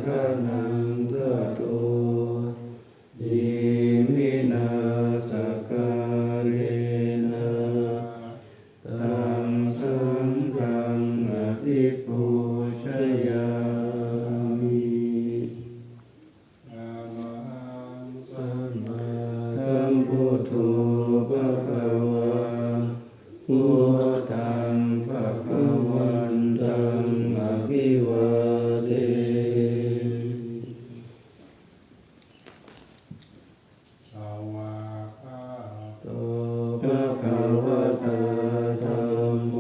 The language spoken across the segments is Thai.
รณังกัตโตอิมินาสการเรนะตังสังฆังอภิปูชยามิสัมมาสัมพุทโธภะคะวะพุทธังภะคะวันตังอภิวาเทสวากขาโตภะคะวะตาธัมโม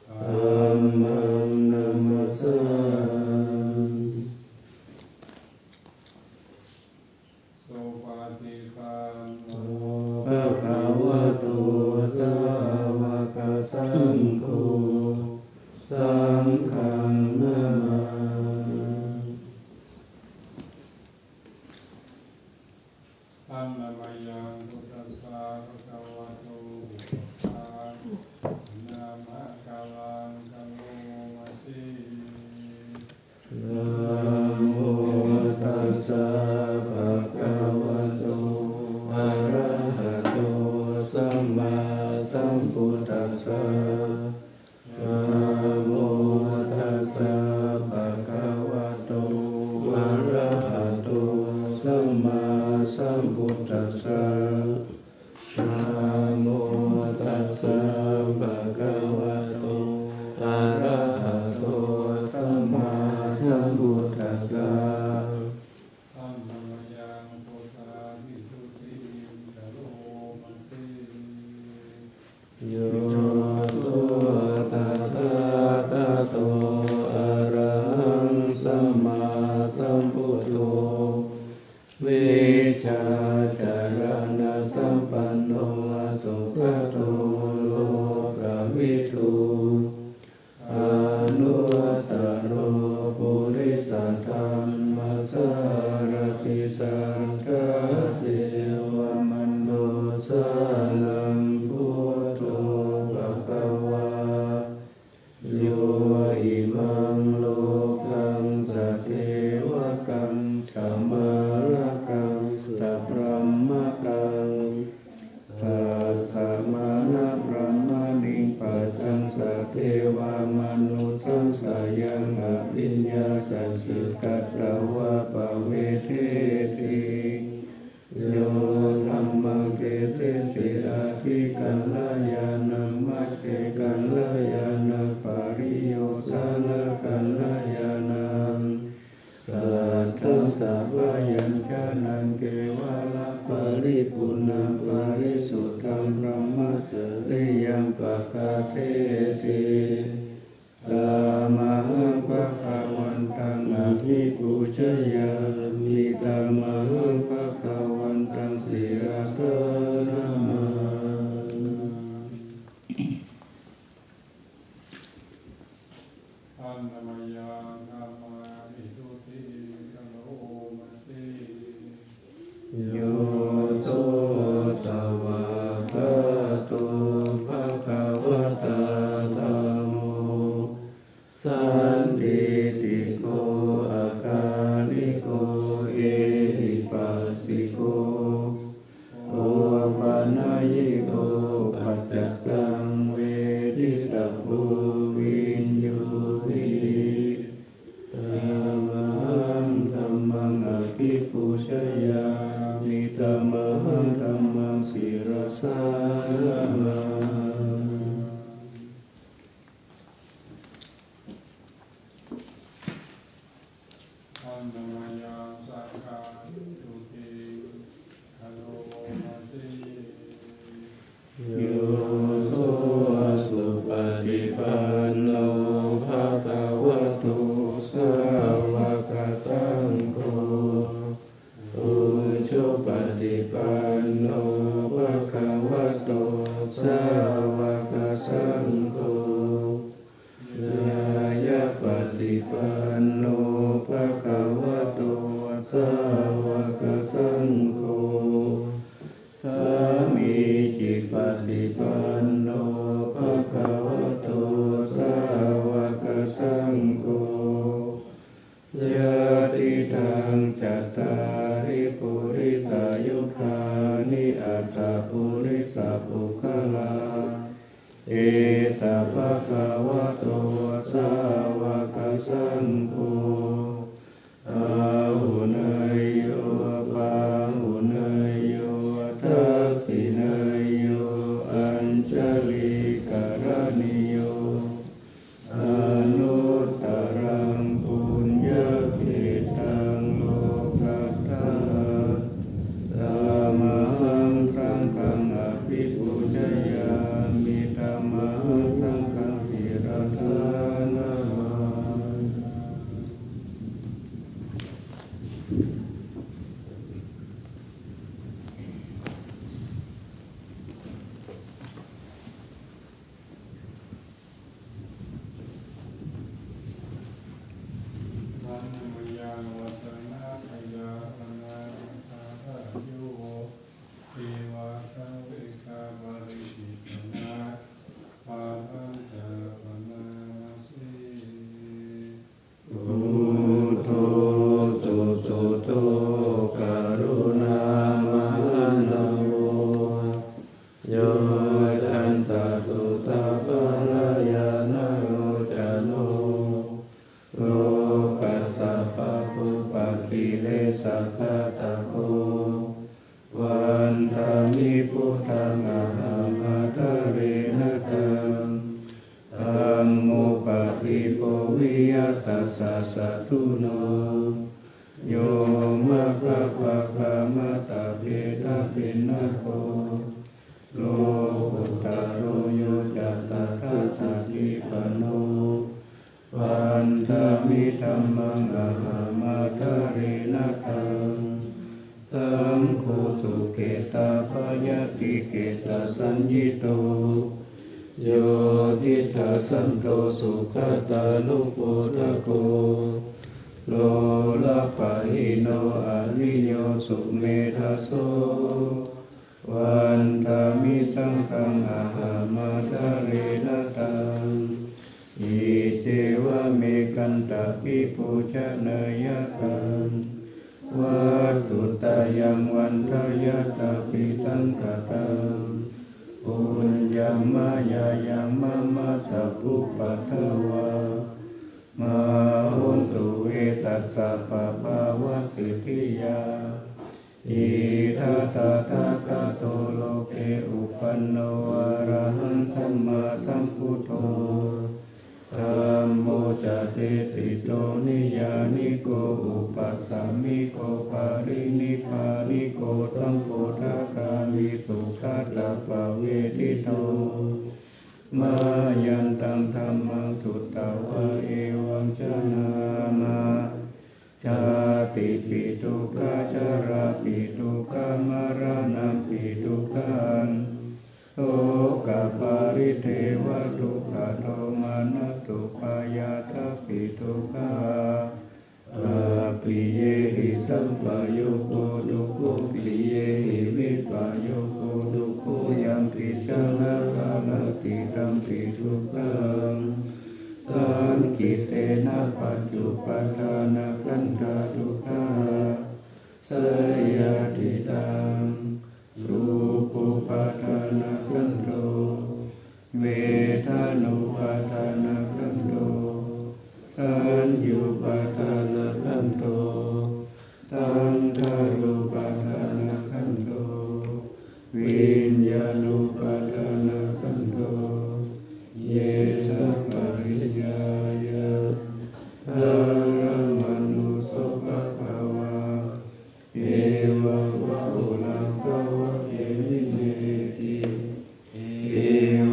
ธัมมังนัมมัสสามิสุปฏิปันโนภะคะวะโตสาวกสังโฆสังฆังนามาธัมมังยังพุทธัสสะภะคะวะโตอะนะมะกัลลังกัลโลมัสสินะโมตัสสะภะคะวะโตอะระหะโตสัมมาสัมพุทธัสสะนะโมตัสสะภะคะวะโตอะระหะโตสัมมาสัมพุทธัสสะนะโมตัสสะภะคะวะโตอะระหะโตสัมมาสัมพุทธัสสะธัมมังยังพุทธาภิสุทธิกะโลมัสสิโยโสตถาคโตอะระหังสัมมาสัมพุทโธวิชาจารณะสัมปันโนอสุขโตโลกวิทูอนุตตโรปุริสธรรมสารติสังฆเทวมโนสานังพุทโธภคะวาโยอิมังโลกังสัทเทวกังสัมมาระกังสัพพะมะกังสัทธะมานะพระมานิปัสสังสัทเทวามนุสังสายังอภิญญาสัสสิกัตถวะปะเวเทติโยธัมมังเกเตติอาทิกัลลายานัมมัสเสกัลลายานัปาริโยสานะกัลลายานังสัทธัสสะวะยัญชนะเกวะละปะริปุณณังปะริสุทธังพระมัจจริยังปะกาเสสิธัมมังภะคะวันตังอภิปูชยามิธัมมังภะคะวันตังศิรสนะมาธัมมังยังธัมมาภิสุทธิกะโลมัสสิโยโสสวากขาโตภะคะวะตาธัมโมสันทิติโกอาคาลิโกเอหิปัสสิโกโอปะนะยิโกปัจจตังเวทิตาโพวินโยวิธัมมังอภิปูชยามิธัมมังศิรสานะมาธัมมังยังสังฆาสุติกะโลมัสสิโยโสสุปฏิปันโนภะคะวะโตสาวกสังโฆอุชุปฏิปันโนภะคะวะโตสาวกสังโฆญายะปฏิปันโนภะคะวะโตสาวกสังโฆสามีจิปฏิปันโนภะคะวะโตสาวกสังโฆญา ทิทังจัตตาริปุริสายุคานิอัตถปุริสปุคลาเอตภะคะวะโตสาวกสังโฆอาหุเนยโยปาหุเนยโยทักขิเนยโยอัญชลีกรณิโยอนุตตรังปุญญเขตังโลกัตถาธัมมังสังฆังอภิปูชยามิธัมมังสังฆังศิรธานาวันมยังวัฒนะพยาอนาคาทาโยเทวาสังเวกาบาริกิตนาปาทังจะปนามาสี พุทโธสุสุโธกรุณามหันโวโยทันตสุตปารายานาโรจโนโลกัสสะปะปุปะกิเลสะฆาตโกวันธามิพุทธังอะหังอัตถเรนะตังธัมโมปะทิโกวิยัตตัสสะสัตถุโนโยมะภะภะคะมะตะเพทะปินนะโกโลกุตตะโรโยจัตตะทัตถะทิปันโนวันธามิธัมมังอะหังอัตถเรนะตังสังโฆสุเกตาปยติเกตาสัญญิโตโยทิฏฐาสันโตสุขตานุโปทโกโลละปะหิโนอะนิโยสุเมธาโสวันธามิสังฆังอะหังมัตถเรนะตังอิเตวะเมกันตะปิปุชเนยกันวัตถุตายังวันทายาตาปิสังกตังปุญญามายายังมะมะสัพพุปัทวามหาหุนตุเวตัสสะปะภาวะสิทธิยาอิทัตถะกะโตโลเกอุปันโนอะระหังสัมมาสัมพุทโธธัมโมจะเตสิโตนิยานิโกอุปัสสามิโกปารินิพพานิโกสัมโพธคามิสุขัสสะปะเวทิโตมายันตังธัมมังสุตตวะเอวังชนามาชาติปิทุกขชราปิทุกขมรณะปิทุกขังโสกปาริเทวทุกขโทมานัสสุปายาทัพปิทุกขาอาปิเยหิสัมปโยโกดุโกปิเยหิวิปโยโกดุโกยัมปิชนะกาลติตัมปิทุกขังสังกิเตนะปัจจุปัฏฐานะขันธาทุกขาสยติตังรูปุปัฏฐานะขันโธเวทานุปัฏฐานะขันโธสัญญูปัฏฐานะขันโธสังขารุปัฏฐานะขันโธวิญญาณุปัฏฐานะขันโธเยสัปปริยายะอารัมมณุโสภะคะวาเอวะวะโอลังสาวะเอวิเนติเอ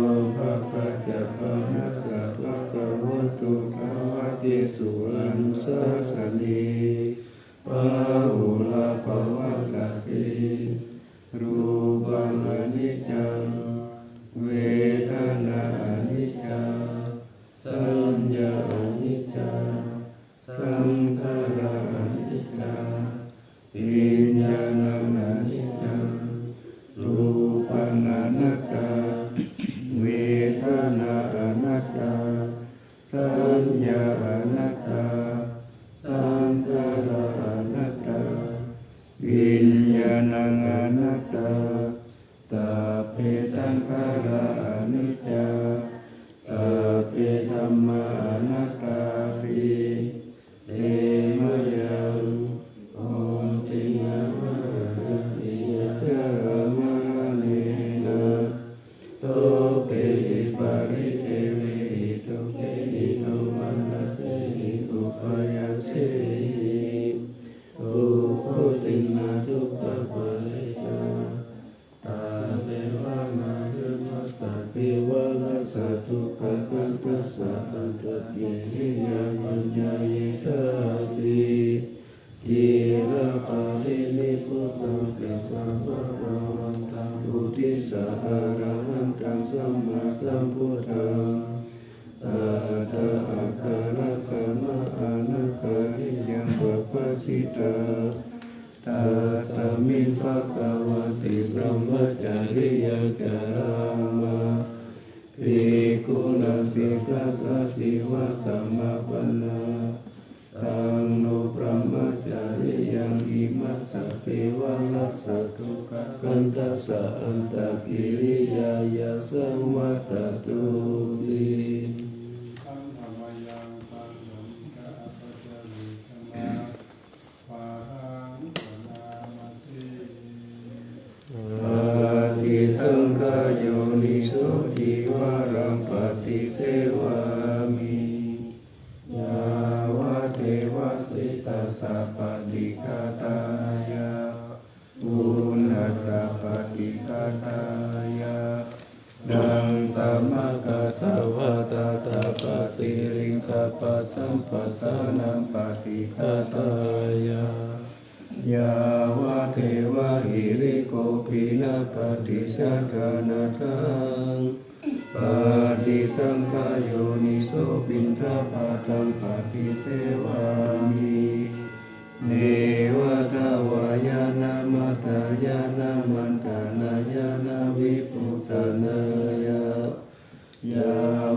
วะภะคะจะปะนะสะภะคะวะโตภาวะเจสุอนุสาสนีปะหุลาภวัตติรูปังอนิจจังเวทนาอนิจจังสัญญาอนิจจังสังขารอนิจจังวิญญาณังอนิจจังรูปังอนัตตาเวทนาอนัตตาสัญญาอนัตตาสังขา ปสิตาตัสสมิภะคะวะติพรหมจาริยจารามาภิกขุนังสิกขาสัตถิวะสัมมาปันนาตังโนพรหมจาริยังอิมัสสะเทวะรัสสะทุกขกันตัสสะอันตะกิริยายะสังวัตตุติ สังฆวายังสังฆมิกะปัจจวิกมาปาหังปนามาสี อาทิสังขโยนิโสทิวารังปฏิเสวามิยาวะเทวสิตัสสะปฏิฆาตายะปุณณัสสะปฏิฆาตายะดังสัมมากัสสะวะตาตาปะสิริสัพพะสัมปัสสะนังปฏิฆาตายะยาวะเทวะหิริโกภินาปฏิสัทธานาทังปฏิสังขโยนิโสปินทปาตังปฏิเสวามิเนวตาวายานามัตตายานามันตานายานาวิปุตตานายายา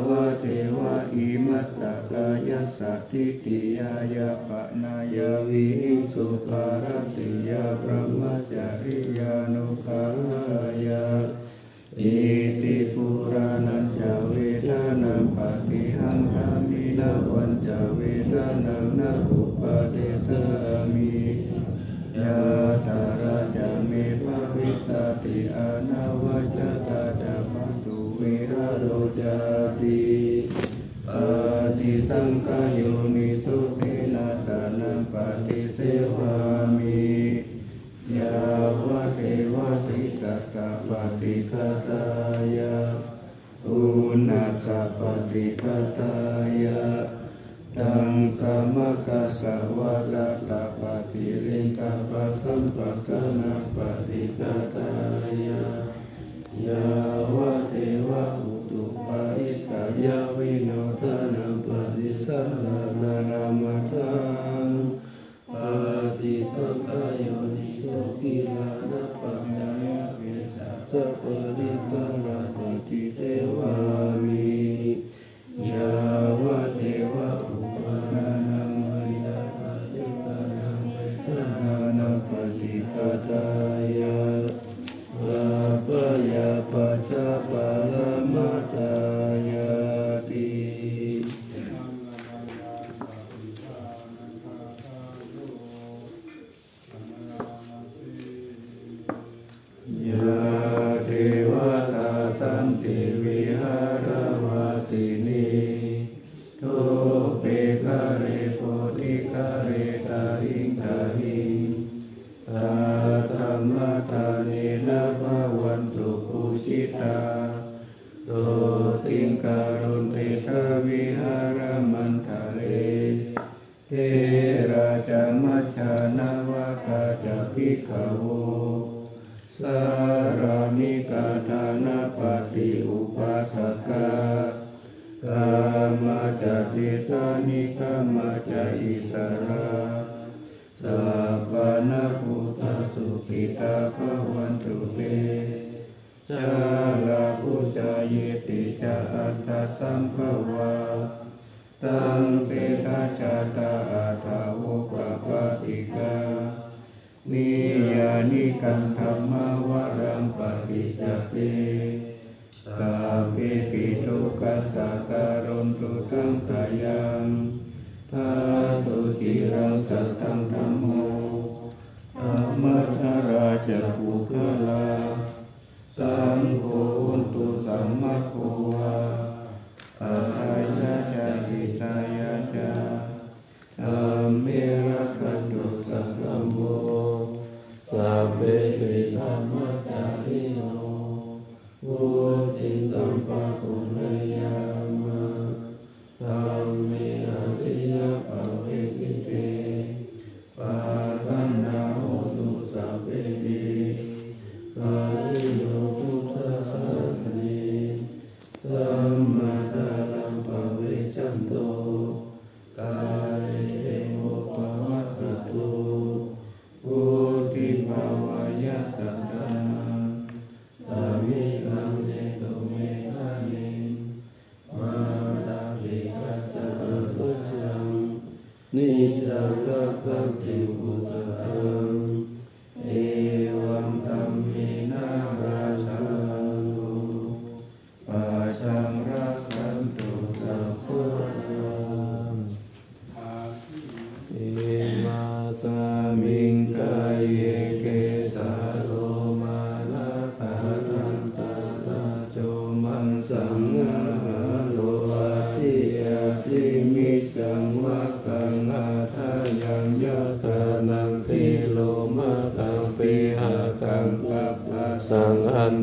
วะเทวะอิมัสสะกายสัตถิติยายาปะนายาวิสุภารติยาพระมจาริยานุภายาอิติปุรานัญจเวทานังปฏิหังคามินาวันจเวทานังนาอุปาเทตามิยาตาราจาเมภวิสติอานาวัจตาจามัสสุวิราโรจาติปฏิสังขโยนิสุสินาตานังปฏิเสวามิยาวะเทวะสิตัสสะปฏิฆาตายะอุณนัสสะปฏิฆาตายะดังสัมมากัสสะวะตะตะปฏิริงกัปปะสัมปัสสะนะปฏิฆาตายะยาวะเทวะอุตุปาริสายาวิโนทานังปฏิสัทธานานามัตถังปฏิสังขโยนิโสกิลานะปัญญายะเวสัสสะปฏิฆานะปฏิเสวามิยาวะเทวะอุปานังมยาปฏิฆานังเวทนานังปฏิฆาตายะวะปะยาปัจจปาลมัตตายาติ สังฆวายังสัพพิทานังคาทาโยปนามาสี ยาเทวตาสันติวิหารวาสินีทุเปกะเรโพธิกะเรตาหิงตาหิงตาธรรมตาเนนะภาวันตุปุชิตาโสติงการุณเททวิหารมันทะเลเทราจามัชฌานาวกาจภิกขโวสารานิกาธานาปฏิอุปาสกากามาจติสานิกามาจอิสราสัพพะนะพุทธสุขิตาภวันตุเตจาลาภุชายติจาอัตถสัมภวาตังเสทาชาตาอัฏฐาโวปปาติกานิยานิกังธัมมาวรังปฏิจจเตตาปิปิทุกัสสะการุณตุสังขยังทาตุจิรังสัทธังธัมโมธัมมัทธราชปุคลาสังโฆตุสัมมาโควาอาทายะจาหิตายะจาธัมเมระคันตุสัพพโมสัพเพปิธัมมจาริโนวุติตัมปะปุเรยามะธัมเมอริยภาเวทิเตปัสสนาโหตุสัพเพปิสั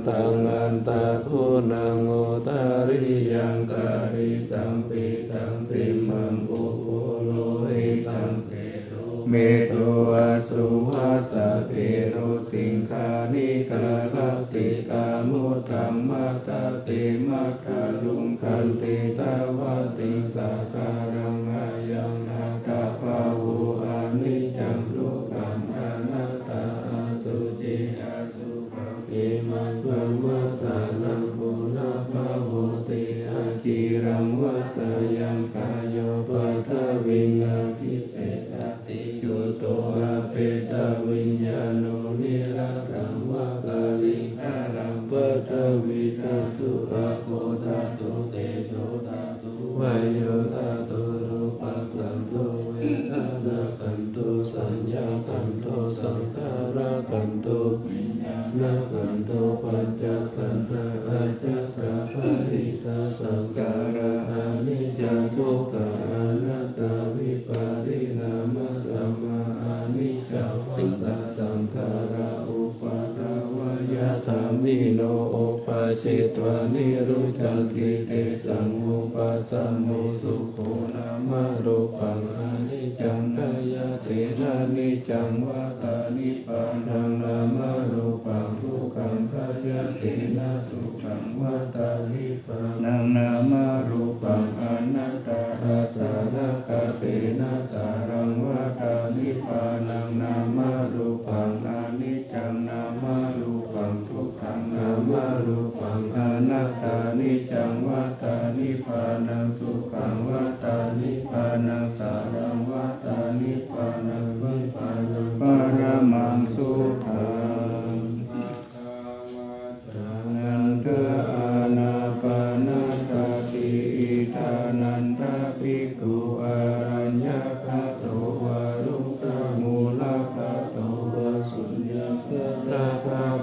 ตังอันตะคุณังโอตาริยังการิสัมปิตังสิมังปุโพโลหิตังเตโรเมโตอสุวัสสะเทโรสิงคานิกาลักสิกามุตตัมมัตตะเตมัคคาลุงคันติตาวัติสักการังอายังนาตาภาวุอานิจจังทุกขังอนัตตาอสุจิอสุขังเอมังคัมมัฏฐานังปุณภาโหติอาจิรังวัตยังกายโยปัทวิญญาทิเสสติจุโตอาเปตวิญญาโนนิรัตถังวะกาลิงคารังปัทวิทาตุอาโปธาตุเตโชธาตุวายโยธาตุรูปังคันโตเวทนาคันโตสัญญาคันโตสังขารคันโตวิญญาณคันโตปัญจขันธาอาจัตตาปริตาสังการะอานิจจทุกขาอนัตตาวิปาริณามะธัมมาอานิจจวัฏฏะสังขาราอุปาทวายะธรรมิโนโอปัสสิตวานิรุจจันติเตสังอุปัสสัมโมสุโขนามะรูปังอานิจจังกายเตนะนิจจังวัฏฏานิพพานังนามะรูปังทุกขังกายเตนะทุกขังวัฏฏานิพพานังนามะรูปังอนัตตาอาสานกเตนะสารังวัฏฏานิพพานังนามะรูปังอนิจจังนามะรูปังทุกขังนามะรูปังอนัตตานิจจังวัฏฏานิพพานังสุขังวัฏฏานิพพานังสารังวัฏฏานิพพานังวิปานังปรมังสุขังนันทอานาปานาสติอิทานันทภิกขุอารัญญคโตวารุกมูลคโตวาสุญญคต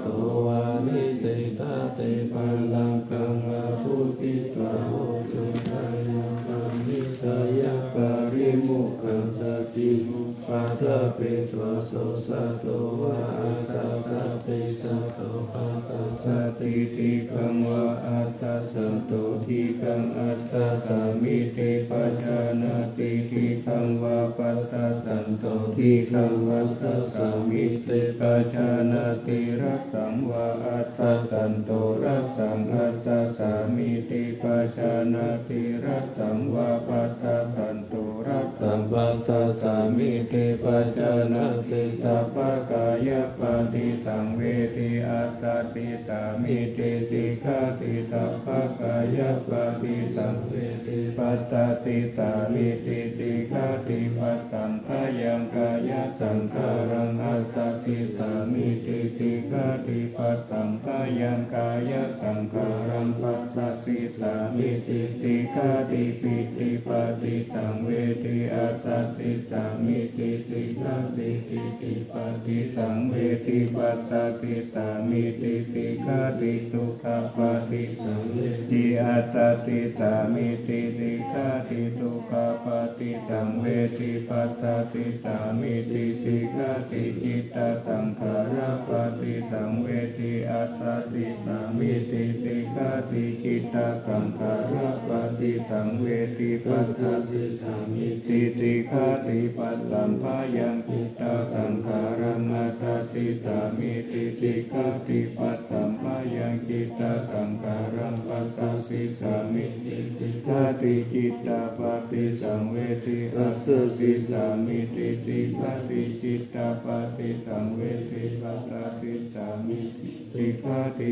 โตวานิสิตาเตปัลลังกังอาภูติกาโหจุตายังปามิตายะปาริมุขังสติมุปาทะเปตวะโสสัตโตวะอาสัสสติสัตโตปัสสัสสติทิคังวะอาสัสสันโตทิคังอัสสะสามิติปัจจานาติทิคังวะปัสสัสสันโตทิคังวัสสะสามิติปัจจานาติรักสังวะอัสสะสันโตรักสังอัสสะสามิติปัจจานาติรักสังวะปัสสะสันโตรักสังปัสสะสามิติปัจจานาติสัพพกายปฏิสังเวทิอัสสติสามิติสิกขาติสัพพกายปฏิสังเวทิปัสสติสามิติสิกขาติปัสสังขยังกายสังขารังอัสสติสามิติสิกขาติปัสสังขยังกายสังขารังปัสสติสามิติสิกขาติปิติปฏิสังเวทิอัสสติสามิติสิกขาติปิติปฏิสังเวทิปัสสติสามิติสิกขาติสุขปฏิสังเวทิอัสสติสามิติสิกขาติสุขปฏิสังเวทิปัสสติสามิติสิกขาติจิตตสังขารปฏิสังเวทิอัสสติสามิติสิกขาติจิตตสังขารปฏิสังเวทิปัสสติสามิติสิกขาติปัสสัมภายังจิตตสังขารังอัสสติสามิติสิกขาติปัสสัมภายังจิตตสังขารังปัสสติสามิติสิกขาติจิตตปฏิสังเวทิอัสสติสามิติสิกขาติจิตตปฏิสังเวทิปัสสติสามิติสิกขาติ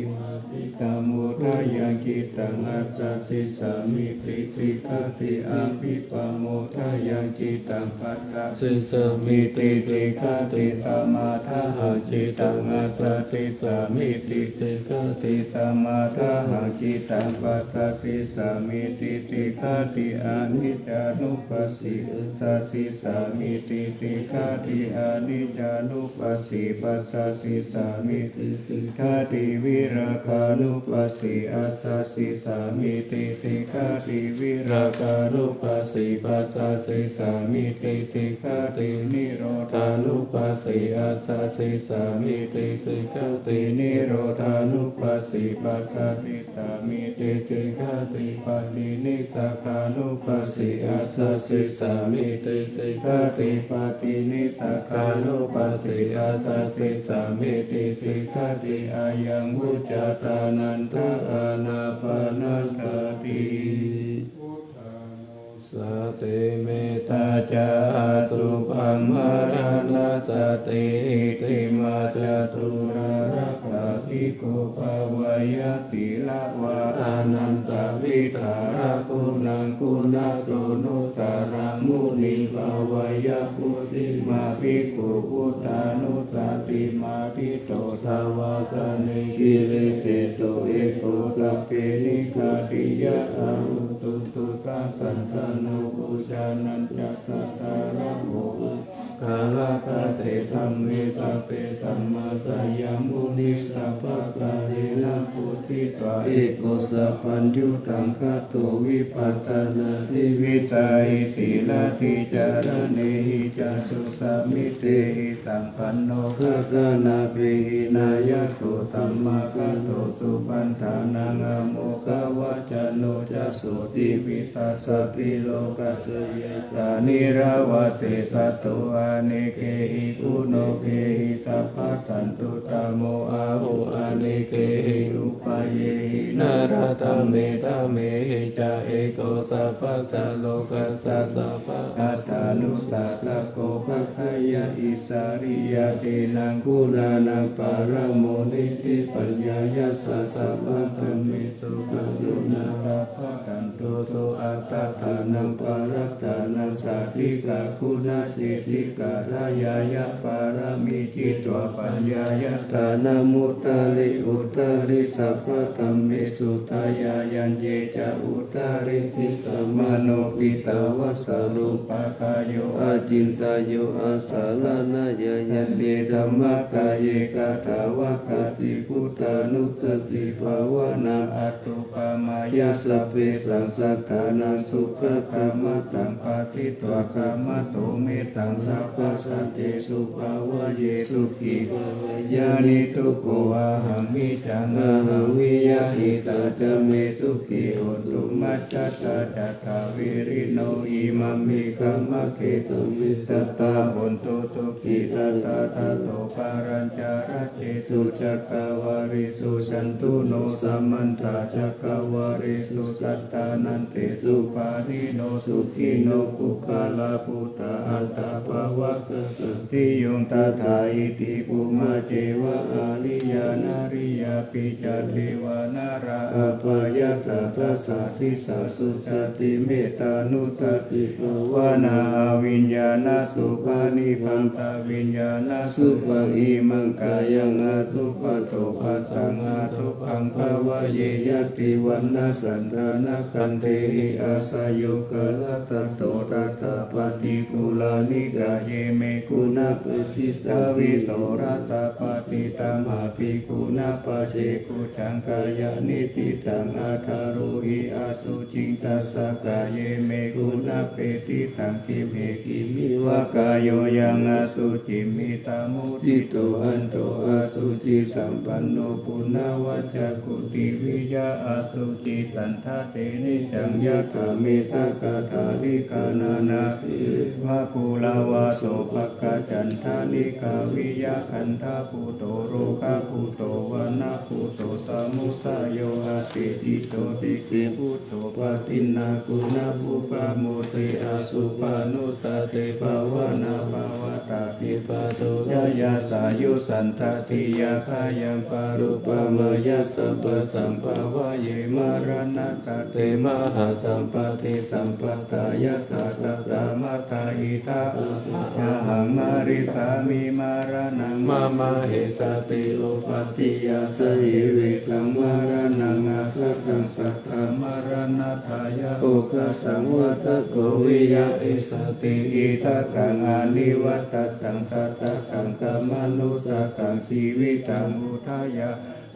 ตโมทายังจิตตังอัสสติสามิติสิกขาติอภิปโมทายังจิตตังปัสสติสามิติสิกขาติสมาทาหังจิตตังอัสสติสามิติสิกขาติสมาทาหังจิตตังปัสสติสามิติสิกขาติอนิจจานุปัสสิสัสสิสามิติสิกขาติอนิจจานุปัสสิปัสสติสา มิติสิกขาติวิราคานุปัสสิอัสสะสิสามิติสิกขาติวิราคานุปัสสิปัสสะสิสามิติสิกขาตินิโรธานุปัสสิอัสสะสิสามิติสิกขาตินิโรธานุปัสสิปัสสะสิสามิติสิกขาติปาตินิสักขานุปัสสิอัสสะสิสามิติสิกขาติปาตินิสักขานุปัสสิอัสสะสิสามิติสิกขาติอายังวุจจตานันทอานาปานาสติ พุทธานุส สติเมตตาจาสุปัมมารานาสติติมาจตุรารักขาภิกขุภาวายติละวะอานันตวิทาระคุณังคุณาโตนุสารามุนิภาวายปุติมาภิกขุพุทธานุสติมาภิโตสาวาสเนกิริเสโสเอโกสัพเพนิคาติยะอาหุตุสุตาสันตานุปุชานันจัสสะตาระโมกาลคาเตธัมเมสัพเพสัมมาสัยามุนิสัพพะกาเลนะพุทธิตวะเอโกสัพพัญญุตังคาโตวิปัสสนาทิวิตาหิสีลาทิจารเนหิจัสสุสมิเตหิสัมปันโนภะคะนาเปหินายะโตสัมมาคัตโตสุปันธานังอโมคาวะจโนจัสสุติวิตัสสะปิโลกัสสยะจานิราวะเสสัตโตอาเนเกหิกุโนเกหิสัพพะสันตุตโมอาหุอาเนเกหิอุปาเยหินาราธเมธเมหิจาเอโกสัพพะสัลโลกัสสะสัพพะอัตตานุสสะสะโกภะคะยะอิสาริยะตินังกุณานังปารโมนิติปัญญายัสสะสัพพะสัมมิสุขยุนาราภะกันโตโสอัตตานังปารัตตานัสสะทิกาคุณาสิทธิกาทายายะปารามิจิตวปัญญายะทานามุตตาริอุตตาริสัพพะธัมมิสุทายายันเยจะอุตตาริติสัมมาโนปิตาวะสารุปะกายโยอาจินตายโยอาสาลานายะยันเมธัมมะกายเยกาตาวะคติพุทธานุสติภาวนาอัตตุปามายาสัพเพสังสัทธานาสุขคามตังปัสสิตวะคามโตเมตังสัพพสันติสุภาวะเยสุขีภาวายานิทุโกอาหังมิจังอาหังวิยะหิตาจะเมสุขีโหตุมัจจตาจัตตาวิริโนอิมัมมิคัมมะเขตุมิสัตตาโหนตุสุขีสัตตาตโตปารัญจาระเจสุจักขวาริสุสันตุโนสัมมันตาจักขวาริสุสัตตานันติสุปาริโนสุขิโนปุคาลาปุตตาอัตตาภวะกตุติยุงตถาอิติปุมาเจวะอาริยานาริยาปิจเทวานาราอภายตทัสสะสิสาสุจติเมตตานุสติภาวนาวิญญาณสุปานิพันตวิญญาณสุปะอิมังกายังอาสุปะโตภะสังอาสุปังภาวะเยยติวันนาสันทานาคันเทหิอาสายุกะละตะโตตัตตะปฏิกุลานิกาเยเมกุณปฏิตาวิโตรัตตะปฏิตัมหาภิกขุณปัจเจกุจังกายานิสิตังอาทารุหิอาสุจิงตัสสะกายเยเมกุณเปติตังกิเมกิมิวะกายโยยังอาสุจิมิตามุติโตอันโตอาสุจิสัมปันโนปุณณวัจกุติวิยาอาสุจิสันทะเตนิจังยะถามิตากาถาลิกานานาภะกุลาวาโสภคจันทานิกาวิยาคันธาภูโตโรคาภูโตวานาภูโตสมุสาโยอาติติโตติกิภูโตปะตินนากุณภูปะโมติอาสุปานุสติภาวนาภาวตาติปะโตยายาสายุสันทติยาคายังปารุปมายาสัพพสัมภาวะเยมารณะตเตมหาสัมปติสัมปตายตาสัตตามัตตาอิทาอา ยะหังมาริสามิมาระนังมามาเหสติอุปัฏฐิยาสหิวิตังมาระนังอาคตังสัทธามรณทายะอุคสังวัตโกวิยะอิสติอิทักขังอานิวัตตังสัทธกังกัมมนุสกังชีวิตังอุทายะ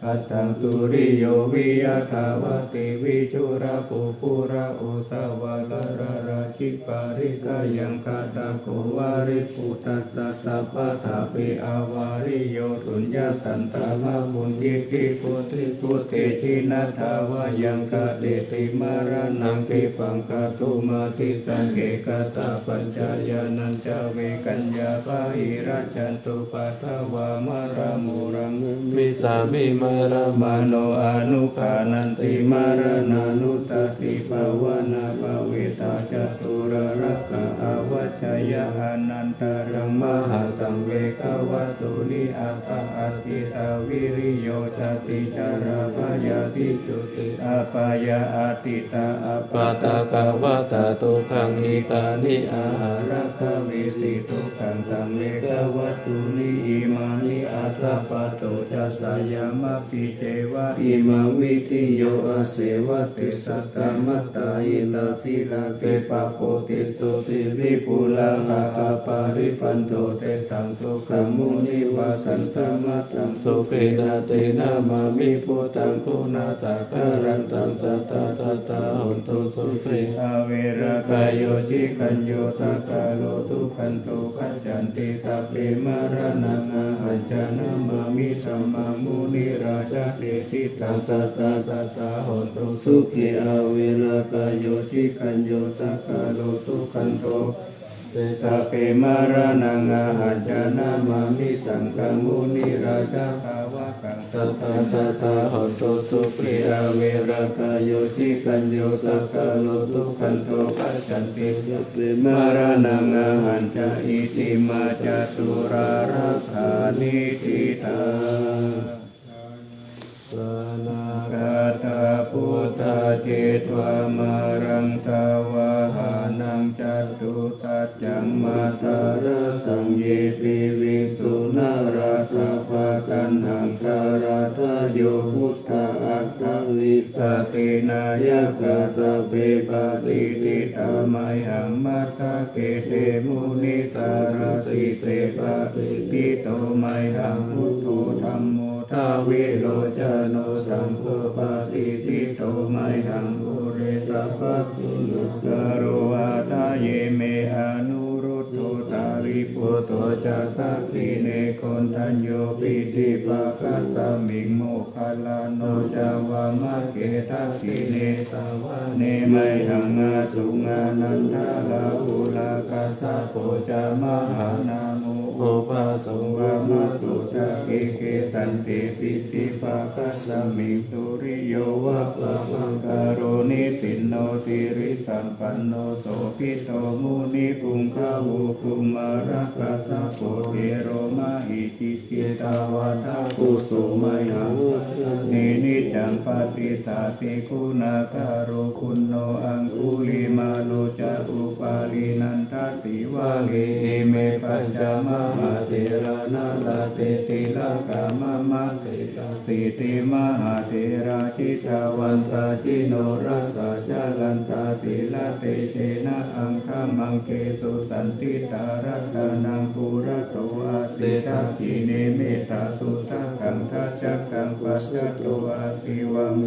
อัตตังสุริโยวิยะทาวติวิชุระปุปุระอุสาวะลระราชิปาริกายังคาตาโกวาริปุตตัสสะสัพพะทาปิอาวาริโยสุญญาสันตามะมุนยิกิปุติปุติชินาทาวายังคาเดติมารนังปิปังคาตุมาติสังเกกตาปัญจายานันจเวกัญญาปะหิราชันตุปัทวามารมุรังมิสามิมารมโนอนุภานันติมารณานุสติภาวนาภเวตาจตุรรักขาอวัชยาอนันตรังมหาสังเวกวัตุนิอัตตาอติตาวิริโยจติชาราภยาติจุติอาปายาอติตาอปาตากาวตาตุขังอิตานิอาหารักขวิสิตุขังสังเวกวัตุนิอิมานิอัตตาปโตจัสสายามะปิเตวะอิมาวิทิโยอาเสวติสัตตมัตตาอิลาทิลาติปะโปติสุติวิปุลาหะอาปาริปันโตเตตังสุขมุนิวาสันตมัตตังสุเกนาเตนะมามิพุตังพุนาสักการันตังสัตตาสัตตาหุนตุสุเปอเวรกายโยชิคัญโยสักกาโลทุขันโตขัจฉันติสัพเพมารนังอาหัจจานะมามิสัมมามุนิราชาเตสิตังสัตตาสัตตาหุนตุสุขีอเวรกายโยชิคัญโยสักกาโลทุขันโตสัพเพมารานังอาหัจจานะมามิสังฆมุนิราชาภาวะกังสัตตาสัตตาหุนตุสุขีอเวรกายโยชิคัญโยสักกาโลทุขันโตปัจจันติสัพเพมารานังอาหัจจาอิติมาจตุรารักขานิทิตาสนาคาตาพุทธาเจตวามารังสาวาหานังจัตุตัจจังมาตาระสังเยปิวิสุนาราสะภะกันหังคาราทาโยพุทธาอัคควิสตินายกะสะเปปะติติตามัยหังมัตตะเกเตมุนิสารสิเสปะติปิโตมัยหังพุทโธธัมโมทาวิโรจโนสังโฆปะติติโตมัยหังปุเรสัพพะตุนุกโรอาทาเยเมอนุรุตโตสาริปุตโตจัตตาคิเนโคนทัญโยปิติภาคัสสมิงโมคคัลลาโนจาวามะเกทัคคิเนสาวะเนมัยหังอาสุงานันทาลาภูลาคัสสะโพจามหานาโมโอภาสงวามัสสุตะเกเกตันติปิติภาคัสสมิงสุริโยวะปะมังคาโรนิสินโนติริสัมปันโนโสภิโตมุนิปุงคาวุคุมารักขะโพเทโรมะหิจิกิตาวาทากุสุมัยหังนินิจังปฏิตาติคุณาคาโรคุณโนอังคุลิมาโลจะอุปาลินันทสิวาลีเมปัญจมหาเถระนาลาเตติลากามะมะเสสสิติมหาเถระชิตาวันตาชิโนรัสสะชาลันตาศิลาเตเชนะอังคมังเกสุสันติตารัตนังปุระโตอาเสทัพพิเนเมตาสุตะกังทัชจักกังปัสสะโตอาสิวังเม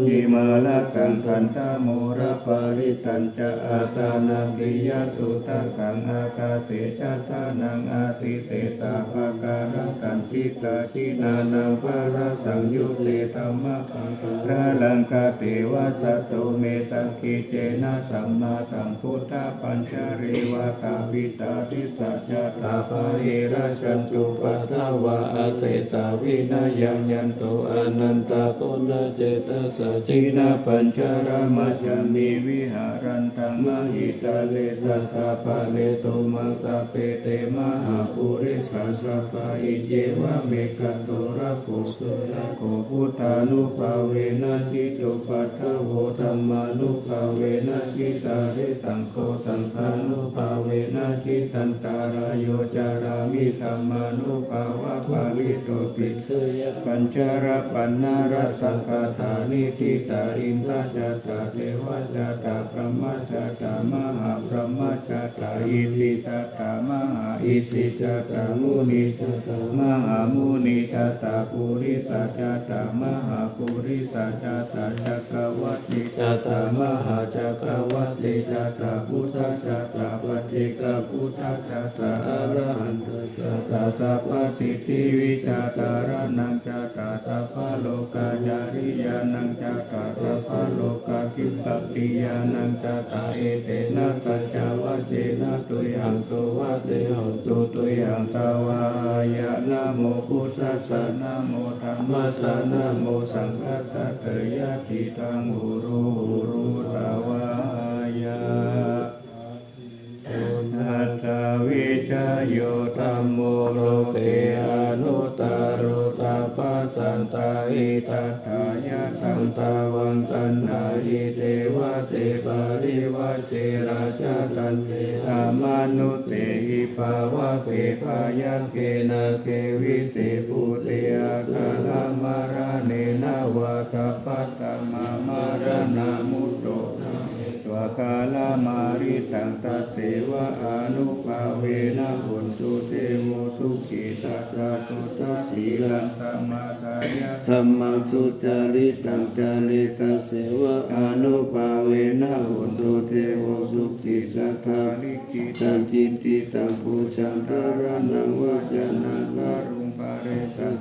ยิมาลกังคันตโมระปาริตัญจะอาตานังกิยสุตะกังอากาเสชัตตานังอาสิเสสาภาการังสันติกาชินานังภาระสังยุเตธัมมะปังระลังกาเตวะสัตโตเมตังกิเจนะสัมมาสัมพุทธะปัญจาริวะตาปิตาทิสัจจตาภะเอระชันตุปัทถวะอาเสสาวินายังยัน ตุอนันตปุณณเจตสะจินาปัญจารมัจจมิวิหารันตังมหิตาเลสัทธาภะเลตุมังสะเปเตมหาปุริสาสะปะอิเจวะเมกัตโตระโกสุระโกพุทธานุภาเวนะชิโตปัฏฐโวธัมมานุภาเวนะชิตาริสังโฆสังฆานุภาเวนะชิตันตารายโยจารามิธัมมานุภาวะปาลิโตปิเสยปัญจระปันนารัสสะคาถานิทิตาอินทจัตตาเทวจัตตาพระมัจจัตตามหาพระมัจจัตตาอิสิจัตตามหาอิสิจัตตามุนิจัตตามหามุนิจัตตาปุริสัจจัตตามหาปุริสัจจัตตาจักรวัฏิจัตตามหาจักรวัฏิจัตตาพุทธจัตตาปัจเจกพุทธจัตตาอรหันตจัตตาสัพพสิทธิวิจาตารนังจัตตาสัพพโลกายาริยานังจัตตาสัพพโลกาคิปปิยานังจัตตาเอเตนะสัจจวะเจนะตุยังโสวะเตหันตุตุยังตาวายะนะโมพุทธัสสะนะโมธัมมัสสะนะโมสังฆัสสะเตยะทิตังหูรูตาวายะอัตตวิจโยธัมโมโลเกอนุตตรสัพพสันตาหิตัตถายะตังตาวังตันหาหิเทวะเตปาริวัตเตราชาตันเตอามานุเตหิภาวะเปพายะเกนะเกวิเตปุเตอาคาลามาราเนนะวะสัพพะตัมมามารานามุตโตวะกาลามาริตังตัสเสวะอนุภาเวนะหุนตุเตโมสุขิตัสสะตุตัสสีลังสัมมาทายะธัมมังสุจาริตังจาริตัสเสวะอนุภาเวนะหุนตุเตโมสุขิสัทธาลิกิตังจิตติตังปุจังตารนังวะจานังการุงปาเรตัง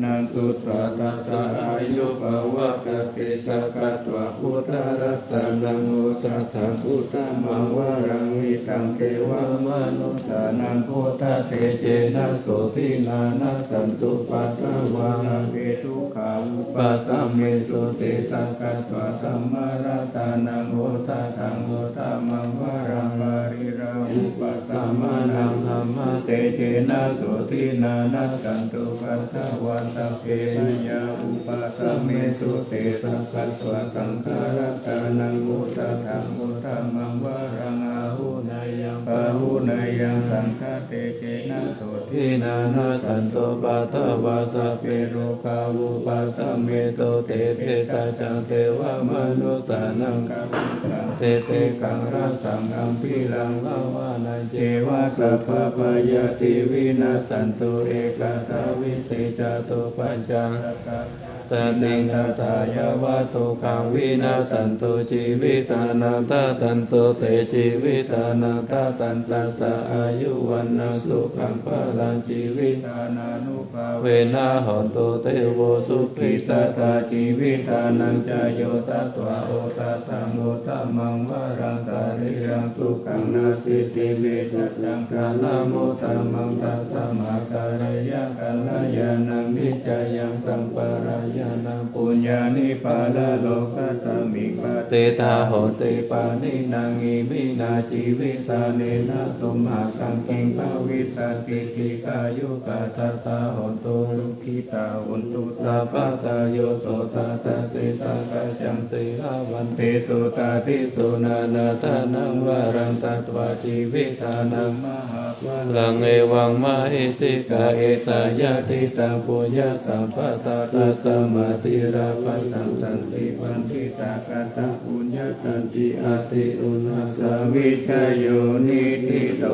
นังสุตตะตัสสะอายุภาวะกะเปสะกัตวะพุทธรัตนังโอสัทธังพุทธมังวรังวิตังเทวมนุสานังพุทธเตเจนะโสทินานะสันตุปัตตวาเวทุขาอุปสัมเมตุเตสักกัตวะธัมมารัตนังโอสัทธังโอตมังวรังปาริราอุปสัมมานังธัมมะเตเจนะโสทินานะสันตุปัตตวาสัพเพนะยาอุปสัมเมตุเตสักกัตวะสังฆรัตนังโอสัทธังโอตมังวรังอาหุนายังปะหุนายังสังฆเตเจนะโสทินานะสันตุปัตตวาสัพเพโลกาอุปสัมเมตุเตเทสัจจังเทวมนุสานังกัมปังเตเตกังรัสสังอัมพิลังลาวานันเจวะสัพพปายาติวินาสันตุเอกตาวิเตจตุปัญจตติงทัตตายวัตตุกังวินาสันตุชีวิตานันตตันตุเตชีวิตานันตตันตัสสะอายุวันนะสุขังพลังชีวิตานานุภาเวนะหนตุเตโวสุขิสัตตาชีวิตานังจโยตัตวะโอตัตตังโอตัมมังวรังสาริรังทุกขังนาสิติเวทัตตังกาลโมตัมมังตัสสะมาการยะกัลยานังนิจยังสัมปรายานังปุญญานิปาลโลกัสสมิงปะเตตาโหติปานินังอิมินาชีวิตาเนนะตุมหากังกิงภาวิสันติกิกายุกาสัตตาโหตุสุขิตาโหตุสัพพตาโยโสตตะเตสังกัจจังสีหวันเตสุตาติสุนานาตานังวรังตัตวาชีวิตานังมหาลังเอวังมหิติกาเอสายาติตังปุญญาสัมปตาตัสสมาติราปัสสังสันติปันติตากาตปุญญาตันติอาติอุณาสวิชโยนิทิโต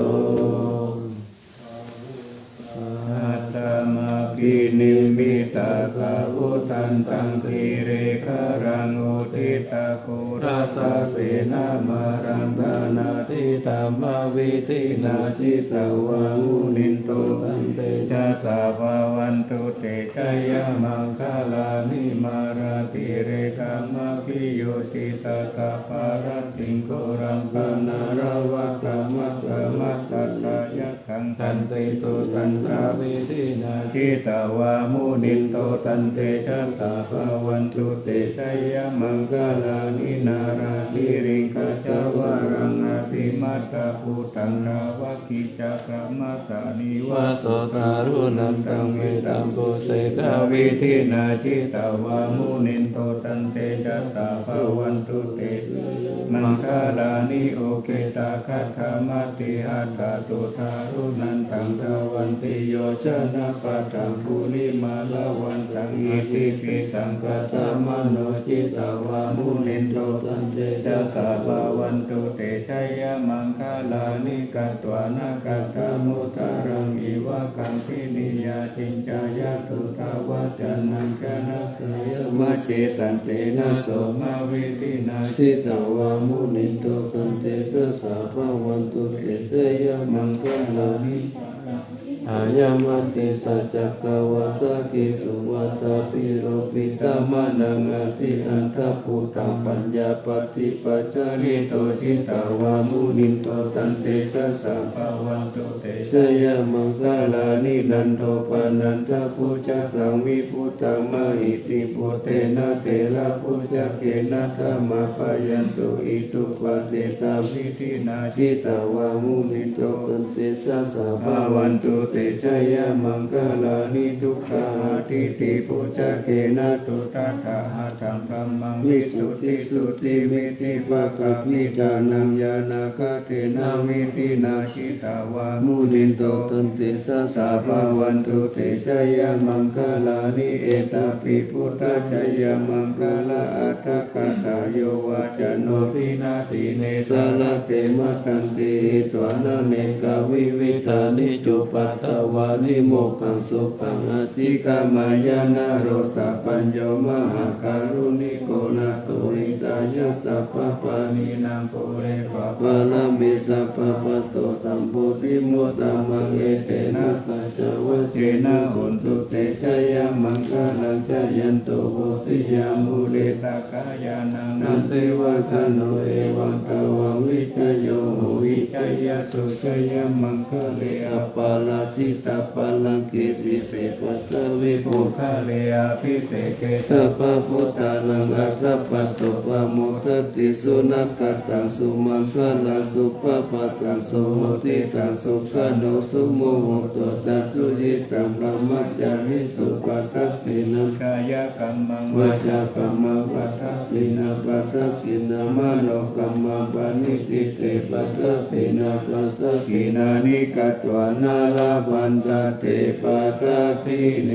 อัตตมากินิมิตาสาวุตันตังทีเรคารังอุทิตาโครัสเสนามารังดานาทิธรรมวิธินาชิตาวามุนินโตตันเตจัสสะภาวันตุเตกายมังคลานิมาราติเรกามะพิโยติตาคาปารัตติงโกรังปานาราวะกามะกามัตตายะขังตันเตสุต สันตาวิธินาจิตาวามุนินโตตันเตชัสสะภาวันตุเตชัยยมังคลานินาราธิริงคัสสวารังอาติมัตตาปุตังนาวกิจักขมัตตานิวาโสตารุนันตังเมตัมปุเสกวิธินาจิตาวามุนินโตตันเตชัสสะภาวันตุเตมังคลานิโอเกตาคัตถามัตติอัตตาตุทารุนันตังทวันติโยชนะปัตตังภูริมาลาวันตังอิติปิสังกัสสะมโนจิตาวามุนินโตตันเตชัสสะภาวันตุเตชัยยมังคลานิกัตวานากัตถามุตารังอิวะกังพินิยาจินจายาตุทาวาจนังชนะกายมัสสิสันเตนะโสมาวิตินาสิตาวามุนินโตตันเตชัสสะภาวันตุเตชัยยมังคลานิอายัมมัติสัจจกวัตกิตุวัตปิโรปิตามานังอติอันตปุตังปัญญาปฏิปัจจาริโตสิตาวามุนินโตตันเตชัสสะภาวันตุเตชัยยมังคลานินันโตปานันทปุจจตังวิพุตังมหิติปุเตนะเตระปุจจเกนะธรรมปะยันตุอิตุปะเตตาวิธินาสิตาวามุนินโตตันเตชัสสะภาวันตุเตชัยยมังคลานิทุกขาทิฏฐิปุจจเกนะตุตัฏฐาหะธัมมังมังวิสุทธิสุทธิวิธิภะคะวิจานังญาณคเตนะวิธินาจิตาวามุนินโตตันเตชัสสะภาวันตุเตชัยยมังคลานิเอตปิพุทธชัยยมังคลาอัตถกตาโยวาจโนทินาติเนสารเตมะตันติตวานาเนกวิวิธานิจุปัตตวานิโมกขังสุขังอธิกามายานาโรสะปัญโยมหาการุณิโกนาโตหิตายะสัพพปานินางโปเรปะปะละมิสัพพปะโตสัมโพธิมุตตะมังเอเตนะสัจวะเจนะหุนตุเตชัยยมังคลังชยันโตโพธิยามุเลตากายานังนันเทวะกโนเอวังตวังวิจโยโหวิจยะสุชัยยมังคเลอปาลาสิตาปาลังเกสิเสปัตตวิปุคเลอภิเสเกสัพพพุทธานังอัตถปัตโตปะโมทติสุนักตังสุมังคลาสุปะปัตตังสุโหติตังสุขโนสุโมโหตุตัตุยิตังพระมัจจาริสุปัตตตินังกายกัมมังวาจากัมมังปัตตตินาปัตตตินามโนกัมมังปานิติเตปัตตตินาปัตตตินานิกัตวานาลาบันตเตปัตตติเน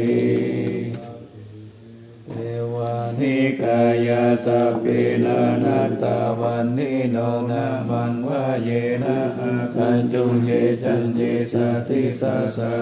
เทวานิกายาสัพเพนานัตตาวันนิโนนามันวะเยนะอาคันจุงเยจันเยสติสัสสะ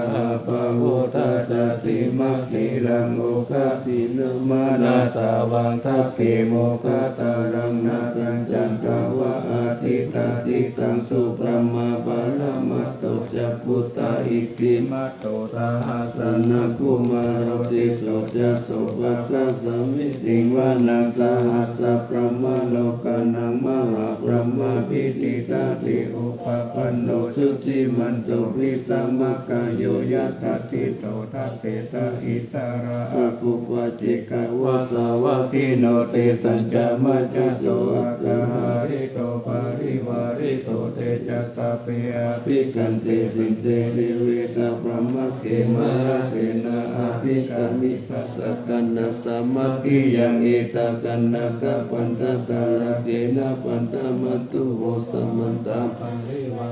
ปะวุทัสสติมัคคิรังโอคตินมานาสาวังทัพพิโมคตารังนาตังจันทาวะอาทิตาติตังสุปรมาปาลมัตโตจักพุตตาอิติมัตโตสาหัสนะภูมารติโสจะสุปะกะสมิติวานังสาหัสสะพรหมโลกานังมหาพรหมพิติตาติอุปปันโนสุติมันโตวิสัมมกายโยยัสสติโสทัสเสตอิสาระอภุปจิกาวาสาวะทิโนเตสัญจามัจจโตอะกหาริโตปาริวาริโตเตจัสสะเปอภิกันเตสินเตลิเวสะพรหมเกมาลเสนาอภิกามิปัสสะกันนะสัมมติยังเอตกันนะกะปันตะตะละเกนะปันตะมันตุโหสัมมันตา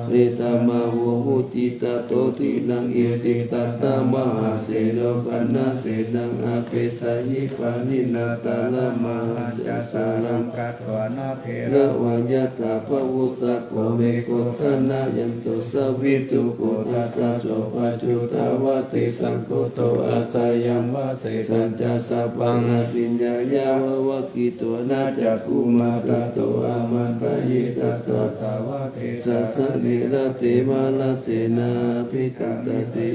เรตามะโวหุติตะโตตินังอิติตัตตะมหาเสโนปันนะเสนังอาเปตายิปานินาตาละมหัจจสารังกัตวานาเพระวายะตาภวุสะโกเมโกตนะยันโตสวิตุโกตัตตะโสปัจจุตาวะติสังโฆโตอาสายัมวะเสสัญจสัพพังอภิญญายาวะวะกิโตนะจักขุมาตโตอามันตยิตัตตะสาวะเทสัสสะเนระเตมาลเสนาภิกันตติ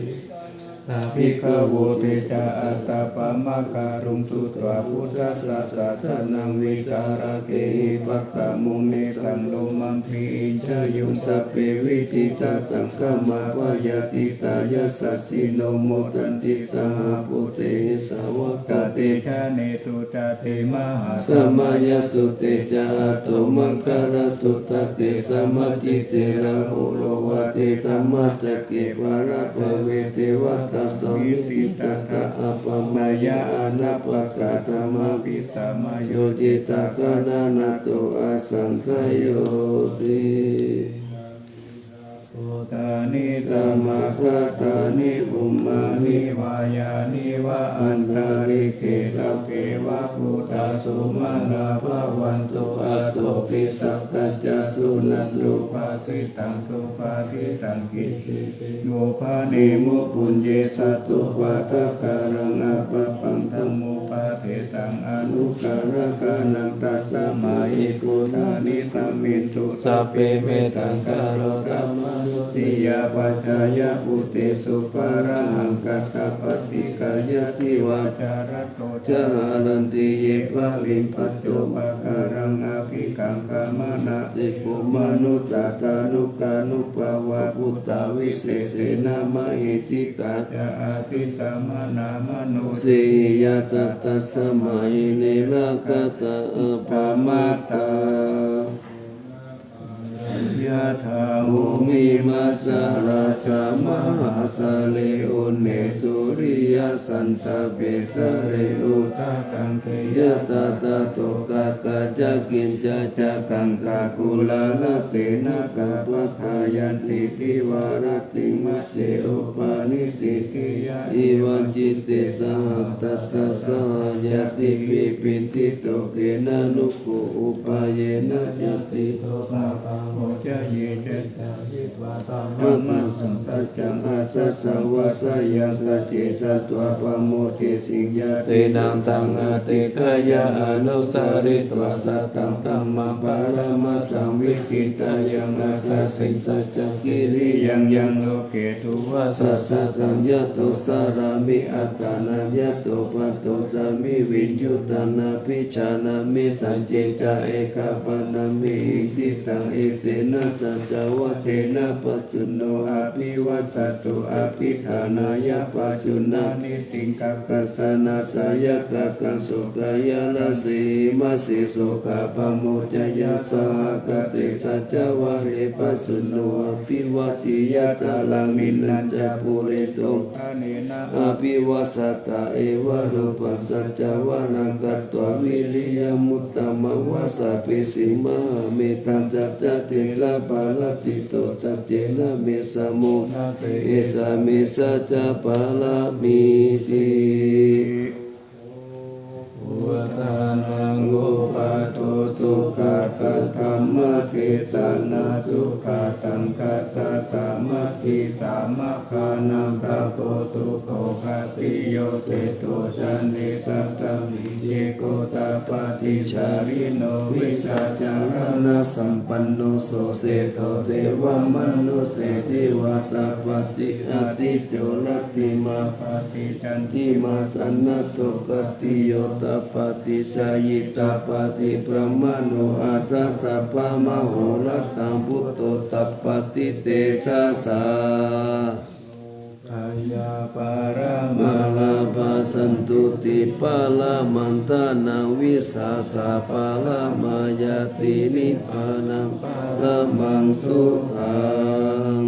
อาภิกขโวเตจาอัตตาปะมะการุงสุตวาพุทธศาสนังวิจาระเกหิปักขมุนิสังโลมัมพีชยุงสัพเพวิทิตาตังขมาปยาติตายาสัสสิโนโมตันติสหปุเตสาวกเตชะเนตุจเตมหาสัมมายสุเตจาโตมังคารตุตเตสมัจจิเตระโหโลวะเตตัมมัตเกวาระภเวเทวตัสสมิติตตะอัปปมายาอนัปปะกาธรรมปิตามโยติตากานานาโตอาสังขโยติตานิธรรมะคตานิอุมมานิวายานิวะอันตาริเกตเกวะพุทธสุมาณาภวันตุอัตโตปิสัพพัจจสุนันตุภาสิตังสุภาทิตังกิติโยภานิมุปุญเยสัตตุวัฏการังอปะปังธัมมุปาเทตังอนุการะกานังตัสสมาหิกุณานิตัมมิตุสัพเพเมตังคารตัมมาสิยาปัจจายะปุเตสุปาระหังกัตถปฏิกายะทิวาจารโตจหาลันติเยปะลิมปัจโจปะการังอภิกังกามนาติภูมนุจจตานุกานุปวะพุทธาวิเศษนามหิติกาจอาติสมนามนุสิยาตตัสสมัยเนรกตาอภามาตายะถาหุมิมัสสะราชามหาสะเลอุเนสุริยสันตเบสะเรอุตตังเกยะตาตาโตกะกะจะกินจะจะกังกะกุลาลเสนะกะปะพายันติทิวารติมัจเจอุปานิติกิยะอิวัจจิติสหัตตะสหายติปิปิติโตเกนะนุกุอุปายนะยติโตภะคะโมจะเยเจตาหิปะตามะมัสสัมปัจจังอาจัสสาวะสยังสัจเจตตัวปะโมติสิยะเตนังตังอาติกายะอนุสาริตวสัตตังตัมมะปะระมัตตังวิกิตายังอาคาสิสัจจกิริยังยังโลเกตุวะสัสสะตังยะโตสารามิอัตตานัญญะโตปัตโตสามิวิญญุตานาภิชานามิสัจเจจาเอกปนามิอิจิตังเอเตนะสัจจวัจเจนะปัจจุโนอภิวัตตุอภิธานายะปัจจุนานิติกัปปัสสนาสายะกะกังสุกายะละสีมาสิโสกะปะโมจยะสหกติสัจจวะเรปัจจุโนอภิวัชิยะตาลังมินันจะปุเรโตอภิวัสตะเอวะรูปัสสัจจวะนังกัตตววิริยมุตตมวะสัพเพสิมะเมตัญจัตตะเตกะปะละจิตโตสัจเจนะเมสะโมเอสะเมสัจจปะละมิติวัฏานังอุปาโทสุขัสสะธัมมะเกสานะสุขัสสังคัสสะสามัคคิสามัคคานังตะโพสุโขคติโยเสโตชันติสัสสะมิเจโกตาปฏิชาริโนวิสัจจารณะสัมปันโนโสเสโตเทวมนุเสติวัตปฏิอติโจรติมาปฏิจันติมาสันนโตกติโยตปฏิสายิตาปฏิพระมโนอัตสัพพะมโหรัตตังพุทโตตัปปฏิเตสะสาอายาปารามาลาภาสันตุติปาลามันตานังวิสาสะปาลามายาตินิพพานังปาลามังสุขัง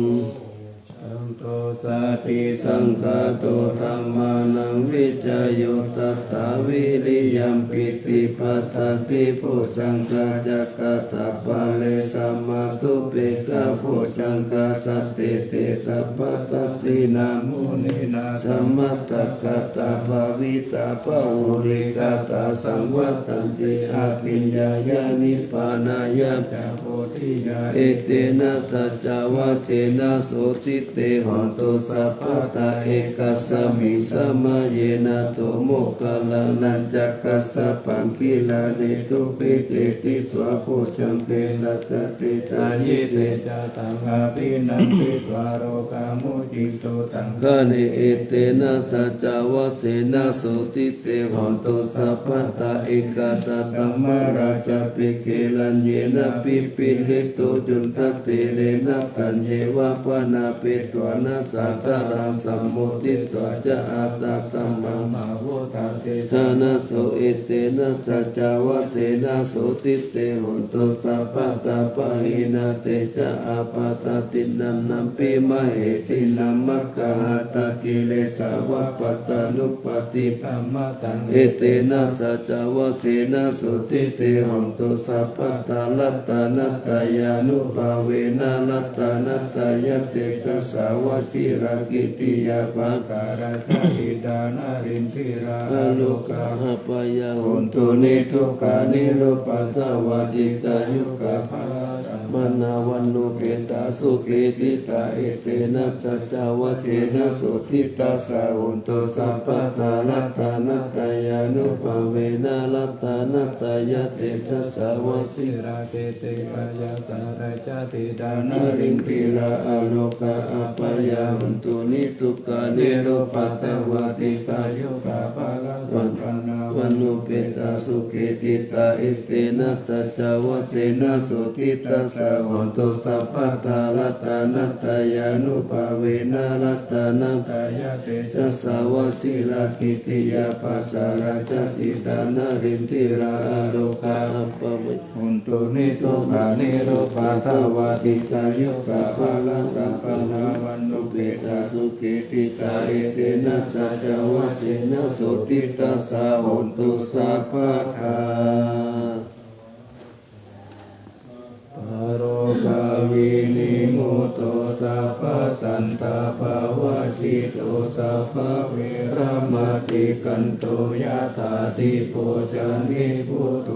โตสัตติสังฆโตธัมมานังวิจโยตัตถาวิริยัมปิติปัสสติโพชังกาจักตตะปะเลสัมมาตุเปกะโพชังกาสัตติเตสัพพตัสสินามุนินาสัมมัตตกตาภาวิตาภอุริกตาสังวัตตันติอาปิญญายานิพพานายะจาโพธิญาเอเตนะสัจจวะเสนะโสติเตหนตุสั สัพพตาเอกัสสมิสมาเยนะโตโมกขลานันจักกัสสะปังคิลานิทุปิเตติสวะโพชังเตสัตติตายิเตจาตังอาภินันติวาโรกามุจิโตตังคานิเอเตนะสัจจาวะเสนะโสติเตหอนโตสัพพตาเอกาตตัมมาราชปิเกลัญเยนะปิปิลิโตจุนทเตเรนะตัญเยวะปนาเปตวานะสัตตาราสัมโมติตวะจะอาตาตัมมามาโวตาเตชานะโสเอเตนะสัจจาวะเสนะโสติเตหนตุสัพพตาปะหินาเตจะอาปาตตินันนัมปิมะเหสินัมมะกะหะตะกิเลสาวะปตานุปติปัมมะตังเอเตนะสัจจาวะเสนะโสติเตหนตุสัพพตาลัตตานัตตายานุภาเวนะลัตตานัตตายะเตชะสาวะสิรากิติยาภาการะทิดานารินทิราอโลกาหปายาหุนตุนิทุกานิโรปัตตวะติกายุกะภามนาวันโนเปตาสุเกติตาเอเตนะสัจจาวะเสนะโสติตาสาหุนตุสัพพตาลัตตานัตตายานุภาเวนะลัตตานัตตายะเตชะสาวะสิราเตเตกายาสารจติดานารินทิราอโลกาอปายาหุนตุนิทุกานิโรปัตตวะติกายุกะภาลังสัพพนาวันโนเปตาสุเกติตาเอเตนะสัจจาวะเสนะโสติตาสาหุนตุสัพพตาลัตตานัตตายานุภาเวนะลัตตานัตตายะเตชะสาวะสิราคิติยาปัสสาราจติดานารินทิราอโลกาอัปปะวิหุนตุนิทุกานิโรปัตตวะติกายุกะภาลังสัพพนาวันโนเปตาสุเกติตาเอเตนะสัจจาวะเสนะโสติตาสาหุนตุสัพพทาโรกาวินิมุตโตสัพพสันตาภาวะชิโตสัพพเวรมติกันโตยะถาติโพจานิพุตโต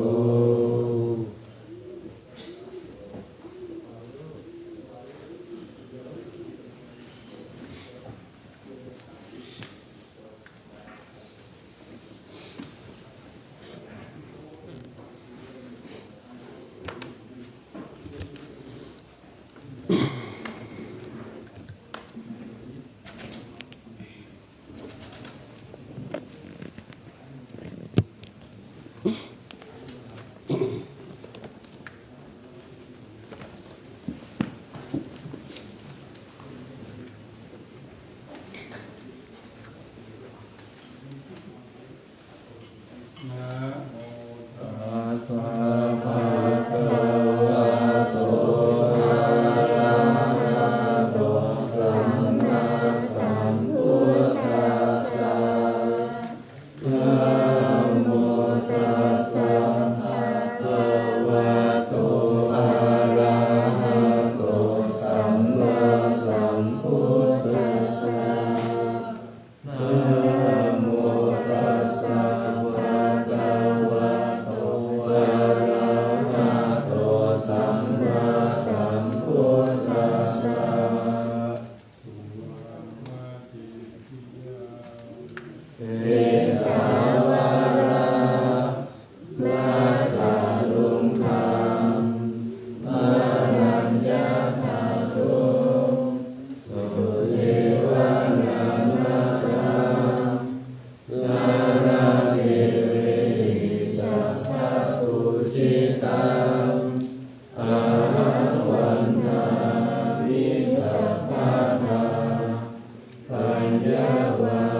ปัญญาวา